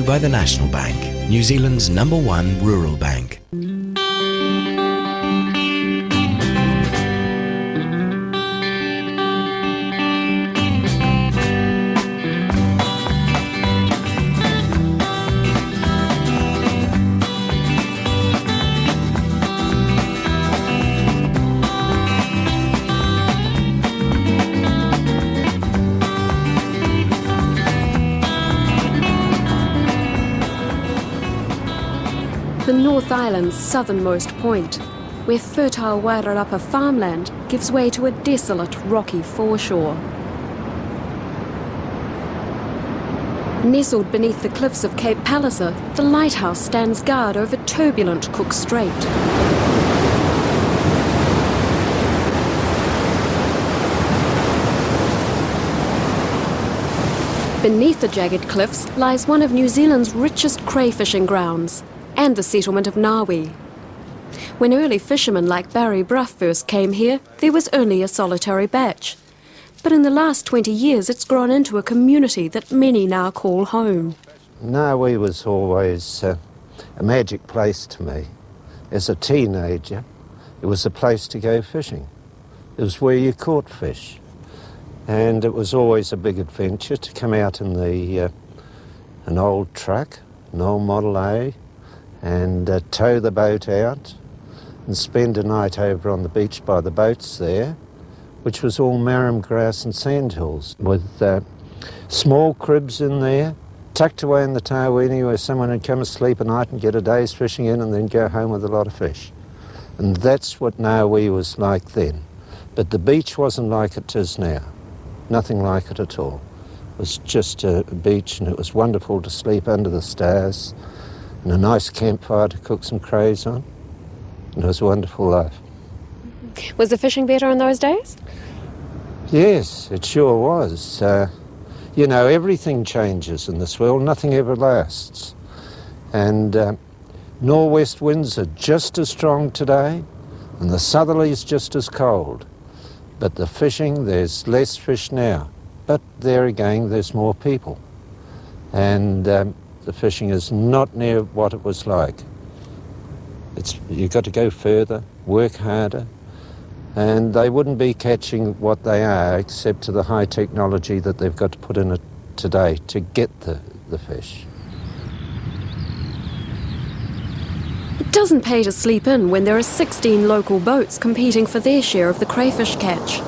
you by the National Bank, New Zealand's #1 rural bank. The North Island's southernmost point, where fertile Wairarapa farmland gives way to a desolate, rocky foreshore. Nestled beneath the cliffs of Cape Palliser, the lighthouse stands guard over turbulent Cook Strait. Beneath the jagged cliffs lies one of New Zealand's richest crayfishing grounds, and the settlement of Ngawi. When early fishermen like Barry Bruff first came here, there was only a solitary batch. But in the last 20 years, it's grown into a community that many now call home. Ngawi was always a magic place to me. As a teenager, it was a place to go fishing. It was where you caught fish. And it was always a big adventure to come out in an old truck, an old Model A, and tow the boat out and spend a night over on the beach by the boats there, which was all marram grass and sandhills, with small cribs in there, tucked away in the tawini where someone would come and sleep a night and get a day's fishing in and then go home with a lot of fish. And that's what Ngawi was like then. But the beach wasn't like it is now. Nothing like it at all. It was just a beach, and it was wonderful to sleep under the stars and a nice campfire to cook some crays on. And it was a wonderful life. Was the fishing better in those days? Yes, it sure was. You know, everything changes in this world. Nothing ever lasts. And nor'west winds are just as strong today, and the southerlies just as cold. But the fishing, there's less fish now. But there again, there's more people. And the fishing is not near what it was like. You've got to go further, work harder, and they wouldn't be catching what they are except to the high technology that they've got to put in it today to get the fish. It doesn't pay to sleep in when there are 16 local boats competing for their share of the crayfish catch.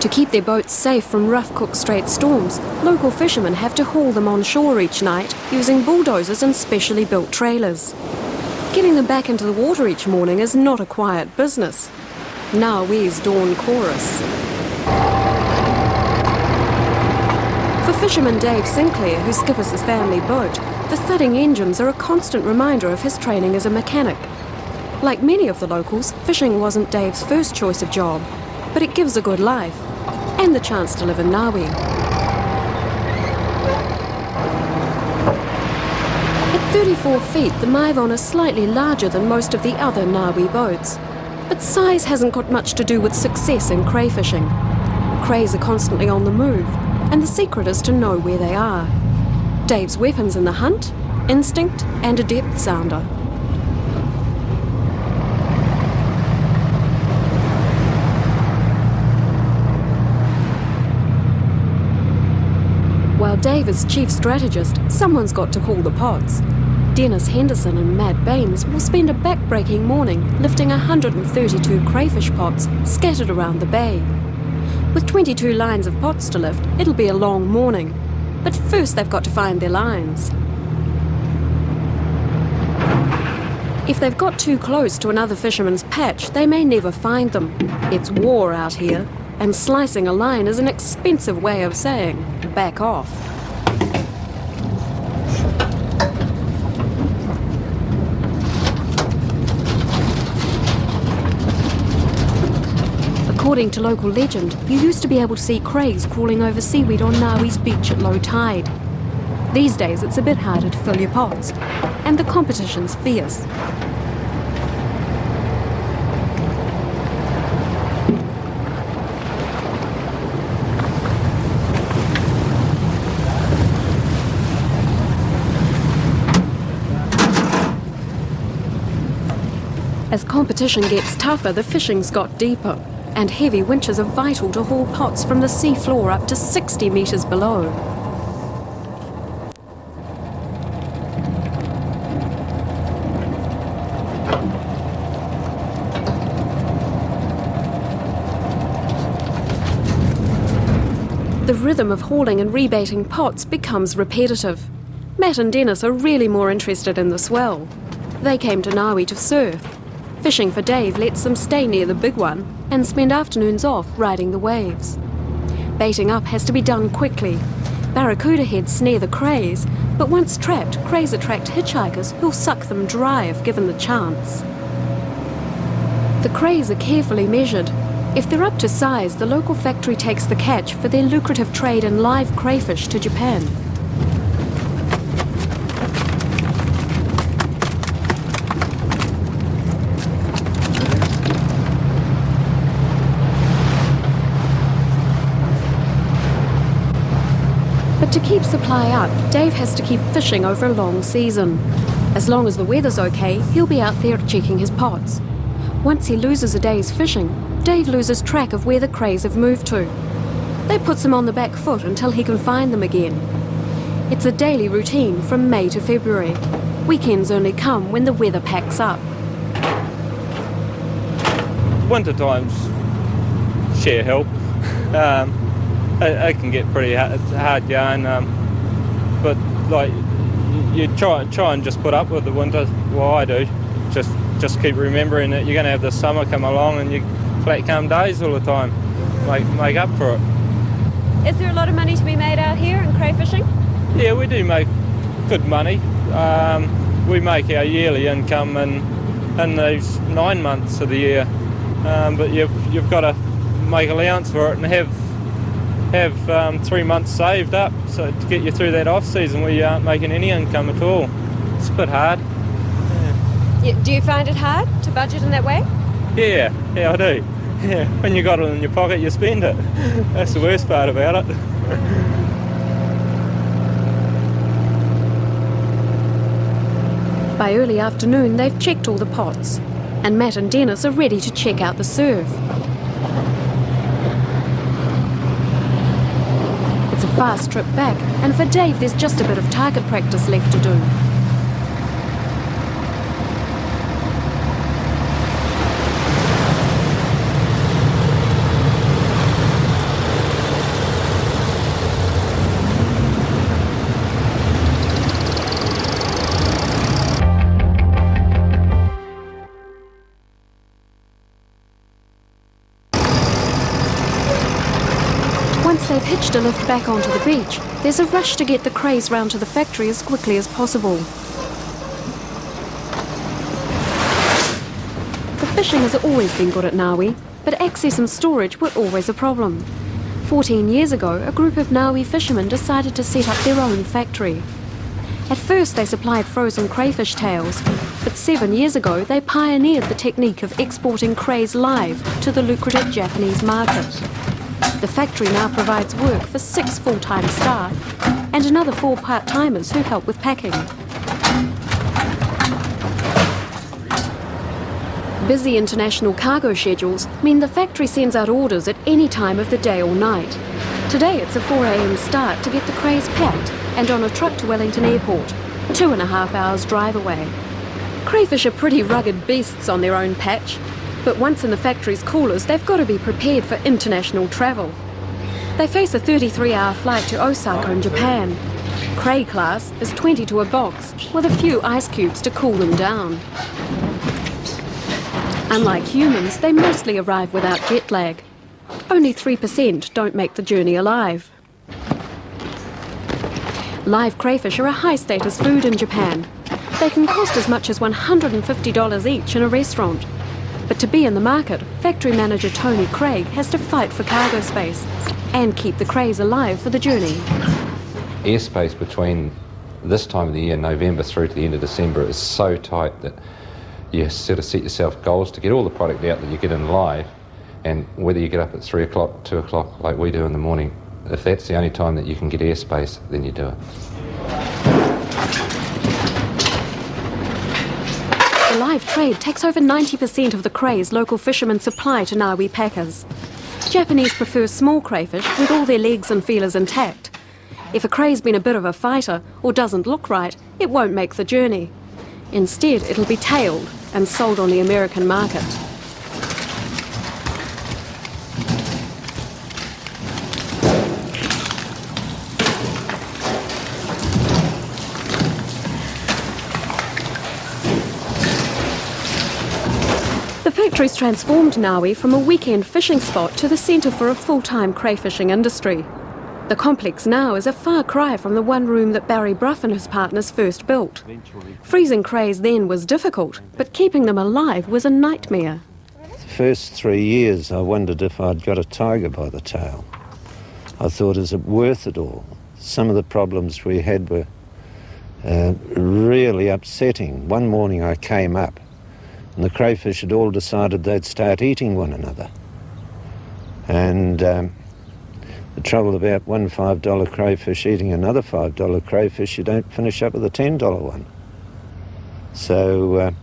To keep their boats safe from rough Cook Strait storms, local fishermen have to haul them on shore each night using bulldozers and specially built trailers. Getting them back into the water each morning is not a quiet business. Ngawi's dawn chorus. For fisherman Dave Sinclair, who skippers his family boat, the thudding engines are a constant reminder of his training as a mechanic. Like many of the locals, fishing wasn't Dave's first choice of job, but it gives a good life and the chance to live in Ngawi. At 34 feet, the Maivon is slightly larger than most of the other Ngawi boats. But size hasn't got much to do with success in crayfishing. Crays are constantly on the move, and the secret is to know where they are. Dave's weapons in the hunt, instinct, and a depth sounder. While Dave is chief strategist, someone's got to haul the pots. Dennis Henderson and Matt Baines will spend a back-breaking morning lifting 132 crayfish pots scattered around the bay. With 22 lines of pots to lift, it'll be a long morning. But first they've got to find their lines. If they've got too close to another fisherman's patch, they may never find them. It's war out here, and slicing a line is an expensive way of saying, back off. According to local legend, you used to be able to see crays crawling over seaweed on Ngawi's beach at low tide. These days it's a bit harder to fill your pots, and the competition's fierce. As competition gets tougher, the fishing's got deeper, and heavy winches are vital to haul pots from the sea floor up to 60 metres below. The rhythm of hauling and rebaiting pots becomes repetitive. Matt and Dennis are really more interested in the swell. They came to Ngawi to surf. Fishing for Dave lets them stay near the big one and spend afternoons off riding the waves. Baiting up has to be done quickly. Barracuda heads snare the crays, but once trapped, crays attract hitchhikers who'll suck them dry if given the chance. The crays are carefully measured. If they're up to size, the local factory takes the catch for their lucrative trade in live crayfish to Japan. But to keep supply up, Dave has to keep fishing over a long season. As long as the weather's okay, he'll be out there checking his pots. Once he loses a day's fishing, Dave loses track of where the crays have moved to. That puts him on the back foot until he can find them again. It's a daily routine from May to February. Weekends only come when the weather packs up. Winter times share help. It can get pretty hard going, but like you try and just put up with the winter. Well, I do. Just keep remembering that you're going to have the summer come along and you flat calm days all the time. Make up for it. Is there a lot of money to be made out here in crayfishing? Yeah, we do make good money. We make our yearly income in those 9 months of the year, but you've got to make allowance for it and have 3 months saved up so to get you through that off season where you aren't making any income at all. It's a bit hard. Yeah, do you find it hard to budget in that way? Yeah, I do. Yeah, when you got it in your pocket, you spend it. That's the worst part about it. By early afternoon, they've checked all the pots, and Matt and Dennis are ready to check out the surf. It's a fast trip back, and for Dave, there's just a bit of target practice left to do. Once they've hitched a lift back onto the beach, there's a rush to get the crays round to the factory as quickly as possible. The fishing has always been good at Ngawi, but access and storage were always a problem. 14 years ago, a group of Ngawi fishermen decided to set up their own factory. At first they supplied frozen crayfish tails, but 7 years ago they pioneered the technique of exporting crays live to the lucrative Japanese market. The factory now provides work for 6 full-time staff and another 4 part-timers who help with packing. Busy international cargo schedules mean the factory sends out orders at any time of the day or night. Today it's a 4 a.m. start to get the crays packed and on a truck to Wellington Airport, 2.5 hours drive away. Crayfish are pretty rugged beasts on their own patch, but once in the factory's coolers, they've got to be prepared for international travel. They face a 33-hour flight to Osaka in Japan. Cray class is 20 to a box, with a few ice cubes to cool them down. Unlike humans, they mostly arrive without jet lag. Only 3% don't make the journey alive. Live crayfish are a high-status food in Japan. They can cost as much as $150 each in a restaurant. But to be in the market, factory manager Tony Craig has to fight for cargo space and keep the crays alive for the journey. Airspace between this time of the year, November through to the end of December, is so tight that you sort of set yourself goals to get all the product out that you get in live, and whether you get up at 3 o'clock, 2 o'clock like we do in the morning, if that's the only time that you can get airspace, then you do it. The live trade takes over 90% of the crays local fishermen supply to Ngawi packers. Japanese prefer small crayfish with all their legs and feelers intact. If a cray's been a bit of a fighter or doesn't look right, it won't make the journey. Instead, it'll be tailed and sold on the American market. The factory's transformed Ngawi from a weekend fishing spot to the centre for a full-time crayfishing industry. The complex now is a far cry from the one room that Barry Brough and his partners first built. Freezing crays then was difficult, but keeping them alive was a nightmare. The first 3 years I wondered if I'd got a tiger by the tail. I thought, is it worth it all? Some of the problems we had were really upsetting. One morning I came up and the crayfish had all decided they'd start eating one another. And the trouble about one $5 crayfish eating another $5 crayfish, you don't finish up with a $10 one. So,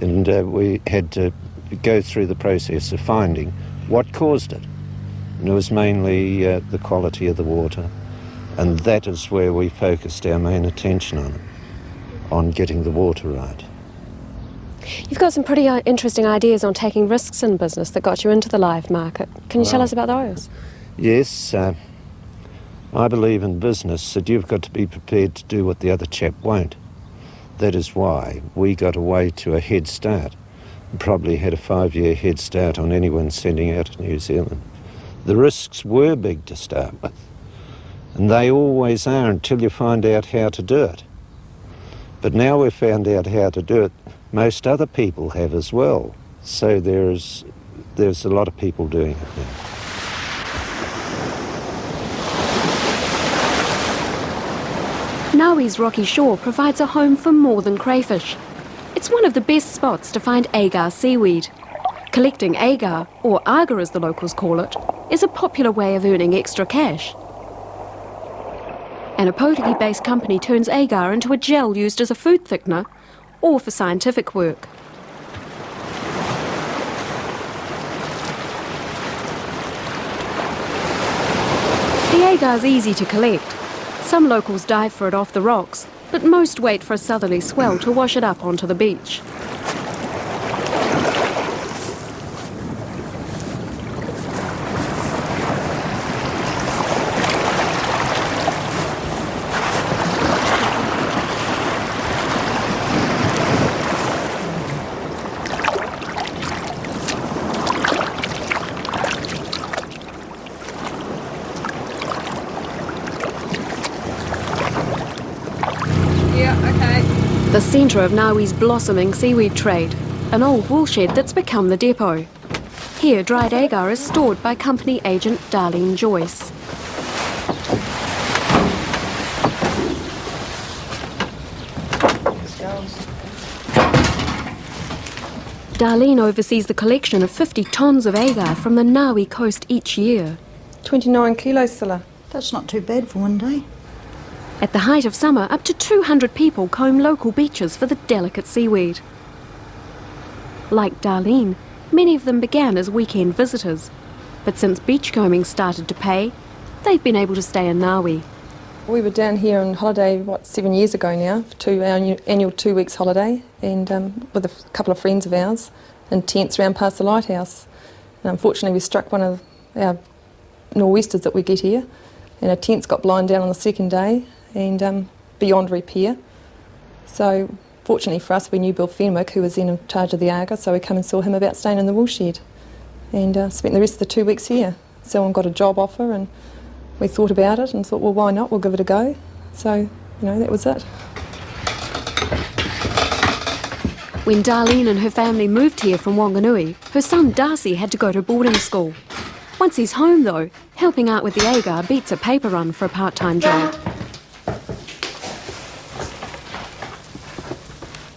we had to go through the process of finding what caused it. And it was mainly the quality of the water, and that is where we focused our main attention on getting the water right. You've got some pretty interesting ideas on taking risks in business that got you into the live market. Can you tell us about those? Yes, I believe in business that you've got to be prepared to do what the other chap won't. That is why we got away to a head start, and probably had a 5-year head start on anyone sending out to New Zealand. The risks were big to start with, and they always are until you find out how to do it. But now we've found out how to do it, most other people have as well. So there's a lot of people doing it now. Ngawi's rocky shore provides a home for more than crayfish. It's one of the best spots to find agar seaweed. Collecting agar, or agar as the locals call it, is a popular way of earning extra cash. An Opotiki-based company turns agar into a gel used as a food thickener or for scientific work. The agar's easy to collect. Some locals dive for it off the rocks, but most wait for a southerly swell to wash it up onto the beach. The centre of Ngawi's blossoming seaweed trade, an old woolshed that's become the depot. Here, dried agar is stored by company agent Darlene Joyce. Darlene oversees the collection of 50 tonnes of agar from the Ngawi coast each year. 29 kilos, Scylla. That's not too bad for one day. At the height of summer, up to 200 people comb local beaches for the delicate seaweed. Like Darlene, many of them began as weekend visitors, but since beachcombing started to pay, they've been able to stay in Ngawi. We were down here on holiday, 7 years ago now, for our annual 2 weeks holiday, and with a couple of friends of ours, in tents around past the lighthouse. And unfortunately we struck one of our nor'westers that we get here, and our tents got blown down on the second day, and beyond repair. So fortunately for us, we knew Bill Fenwick, who was then in charge of the agar, so we come and saw him about staying in the woolshed, and spent the rest of the 2 weeks here. Someone got a job offer, and we thought about it and thought, well, why not? We'll give it a go. So, that was it. When Darlene and her family moved here from Wanganui, her son Darcy had to go to boarding school. Once he's home, though, helping out with the agar beats a paper run for a part-time job.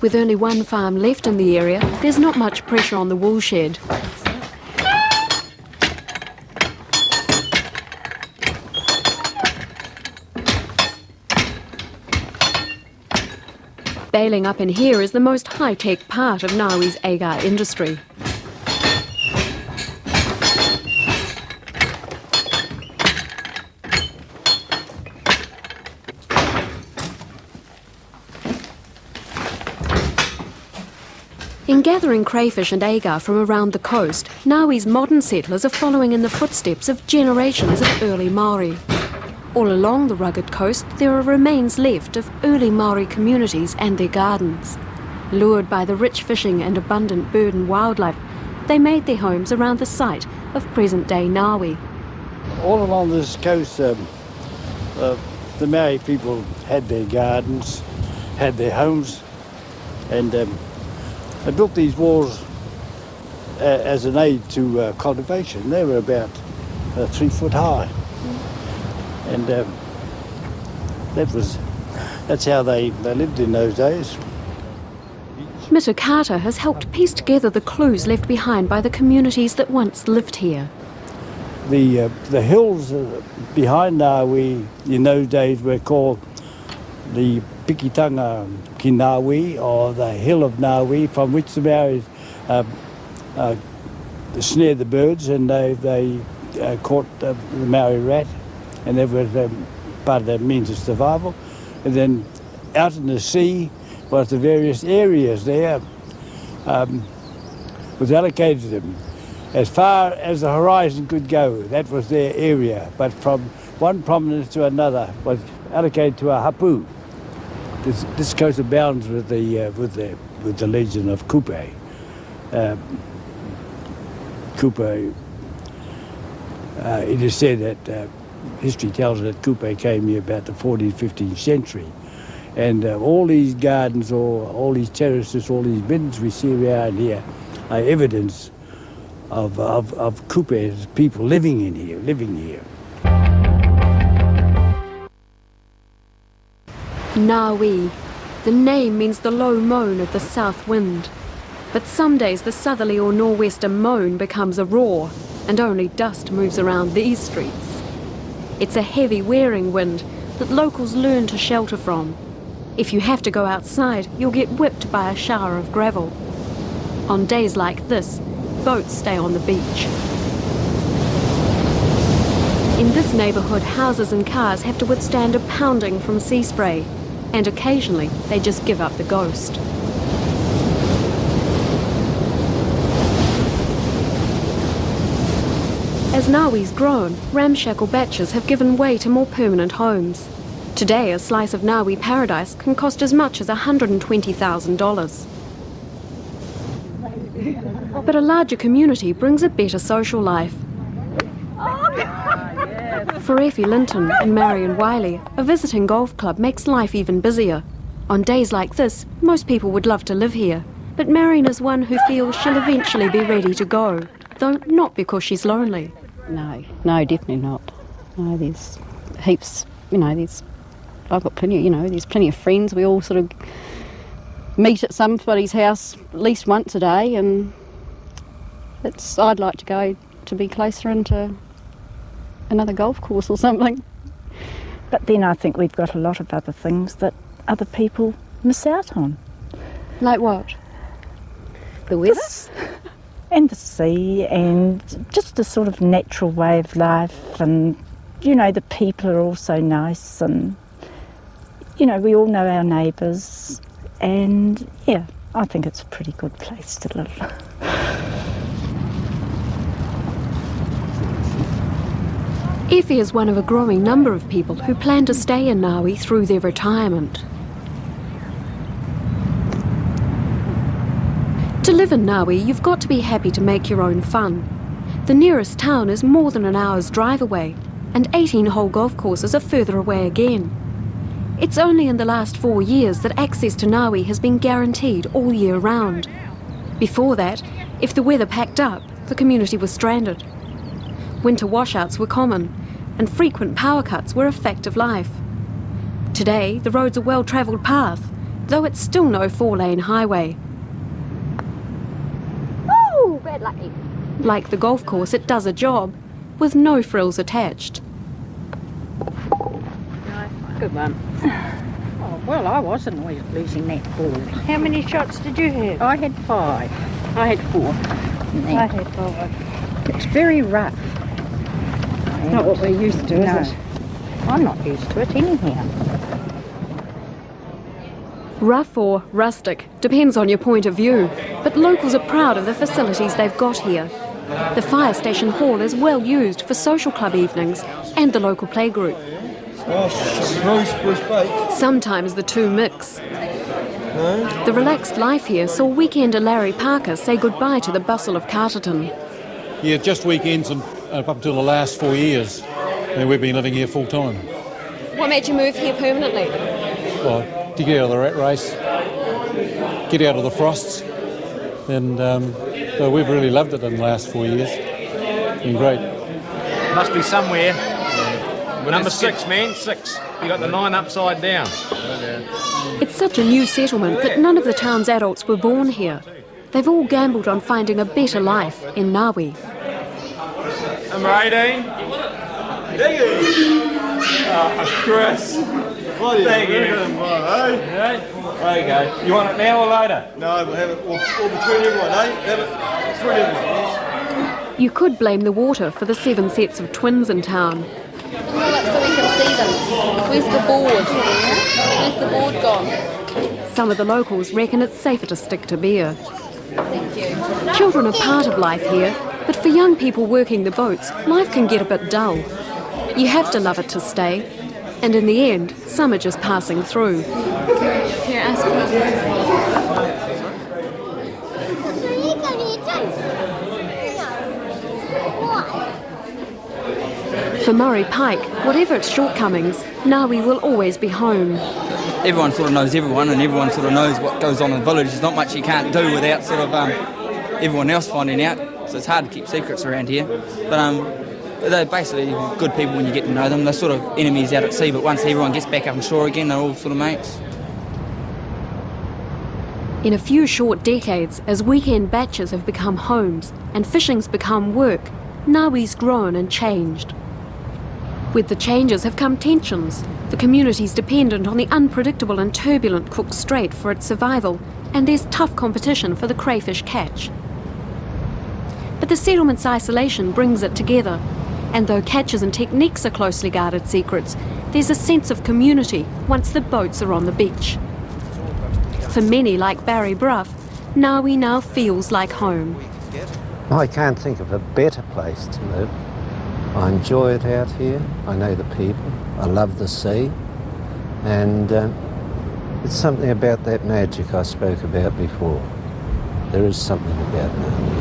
With only one farm left in the area, there's not much pressure on the woolshed. Baling up in here is the most high-tech part of Ngawi's agar industry. In gathering crayfish and agar from around the coast, Ngawi's modern settlers are following in the footsteps of generations of early Māori. All along the rugged coast, there are remains left of early Māori communities and their gardens. Lured by the rich fishing and abundant bird and wildlife, they made their homes around the site of present-day Ngawi. All along this coast, the Maori people had their gardens, had their homes, and they built these walls as an aid to cultivation. They were about 3 foot high. And that's how they lived in those days. Mr. Carter has helped piece together the clues left behind by the communities that once lived here. The hills behind Ngawi in those days were called the Pikitanga ki Ngawi, or the Hill of Ngawi, from which the Maoris snared the birds, and they caught the Maori rat, and that was part of their means of survival. And then out in the sea was the various areas there was allocated to them. As far as the horizon could go, that was their area, but from one prominence to another was allocated to a hapu. This coast abounds with the legend of Kupe. Kupe. It is said that history tells us that Kupe came here about the 14th, 15th century, and all these gardens, or all these terraces, all these bins we see around here are evidence of Kupe's people living here. Ngawi. The name means the low moan of the south wind. But some days the southerly or nor'wester moan becomes a roar, and only dust moves around these streets. It's a heavy wearing wind that locals learn to shelter from. If you have to go outside, you'll get whipped by a shower of gravel. On days like this, boats stay on the beach. In this neighbourhood, houses and cars have to withstand a pounding from sea spray, and occasionally they just give up the ghost. As Ngawi's grown, ramshackle batches have given way to more permanent homes. Today, a slice of Ngawi paradise can cost as much as $120,000. But a larger community brings a better social life. For Effie Linton and Marion Wiley, a visiting golf club makes life even busier. On days like this, most people would love to live here, but Marion is one who feels she'll eventually be ready to go, though not because she's lonely. No, definitely not. No, there's heaps, I've got plenty, there's plenty of friends. We all sort of meet at somebody's house at least once a day, and I'd like to go to be closer into another golf course or something. But then I think we've got a lot of other things that other people miss out on. Like what? The weather? And the sea, and just a sort of natural way of life, and the people are also nice, and we all know our neighbours, and yeah, I think it's a pretty good place to live. Effie is one of a growing number of people who plan to stay in Ngawi through their retirement. To live in Ngawi, you've got to be happy to make your own fun. The nearest town is more than an hour's drive away, and 18-hole golf courses are further away again. It's only in the last 4 years that access to Ngawi has been guaranteed all year round. Before that, if the weather packed up, the community was stranded. Winter washouts were common, and frequent power cuts were a fact of life. Today, the road's a well-travelled path, though it's still no 4-lane highway. Oh, bad lucky. Like the golf course, it does a job, with no frills attached. Good one. Well, I wasn't losing that ball. How many shots did you have? I had 5. I had 4. I had 5. It's very rough. It's not what we're used to, No. is it? I'm not used to it anyhow. Rough or rustic, depends on your point of view, but locals are proud of the facilities they've got here. The fire station hall is well used for social club evenings and the local playgroup. Sometimes the two mix. The relaxed life here saw weekender Larry Parker say goodbye to the bustle of Carterton. Yeah, just weekends and up until the last 4 years, and we've been living here full time. What made you move here permanently? Well, to get out of the rat race, get out of the frosts, and so we've really loved it in the last 4 years. It's been great. Must be somewhere. Number 6, man, 6. You got the 9 upside down. It's such a new settlement that none of the town's adults were born here. They've all gambled on finding a better life in Ngawi. Number 18. Chris. Thank you. There you go. You want it now or later? No, we'll have it all between everyone, eh? Have it between everyone. You could blame the water for the 7 sets of twins in town. So we can see them. Where's the board? Where's the board gone? Some of the locals reckon it's safer to stick to beer. Thank you. Children are part of life here, but for young people working the boats, life can get a bit dull. You have to love it to stay, and in the end, some are just passing through. Here, ask For Murray Pike, whatever its shortcomings, Ngawi will always be home. Everyone sort of knows everyone, and everyone sort of knows what goes on in the village. There's not much you can't do without sort of everyone else finding out. So it's hard to keep secrets around here. But they're basically good people when you get to know them. They're sort of enemies out at sea, but once everyone gets back up on shore again, they're all sort of mates. In a few short decades, as weekend batches have become homes and fishing's become work, Ngawi's grown and changed. With the changes have come tensions. The community's dependent on the unpredictable and turbulent Cook Strait for its survival, and there's tough competition for the crayfish catch. But the settlement's isolation brings it together, and though catches and techniques are closely guarded secrets, there's a sense of community once the boats are on the beach. For many, like Barry Bruff, Ngawi now feels like home. I can't think of a better place to live. I enjoy it out here. I know the people. I love the sea. And it's something about that magic I spoke about before. There is something about Ngawi.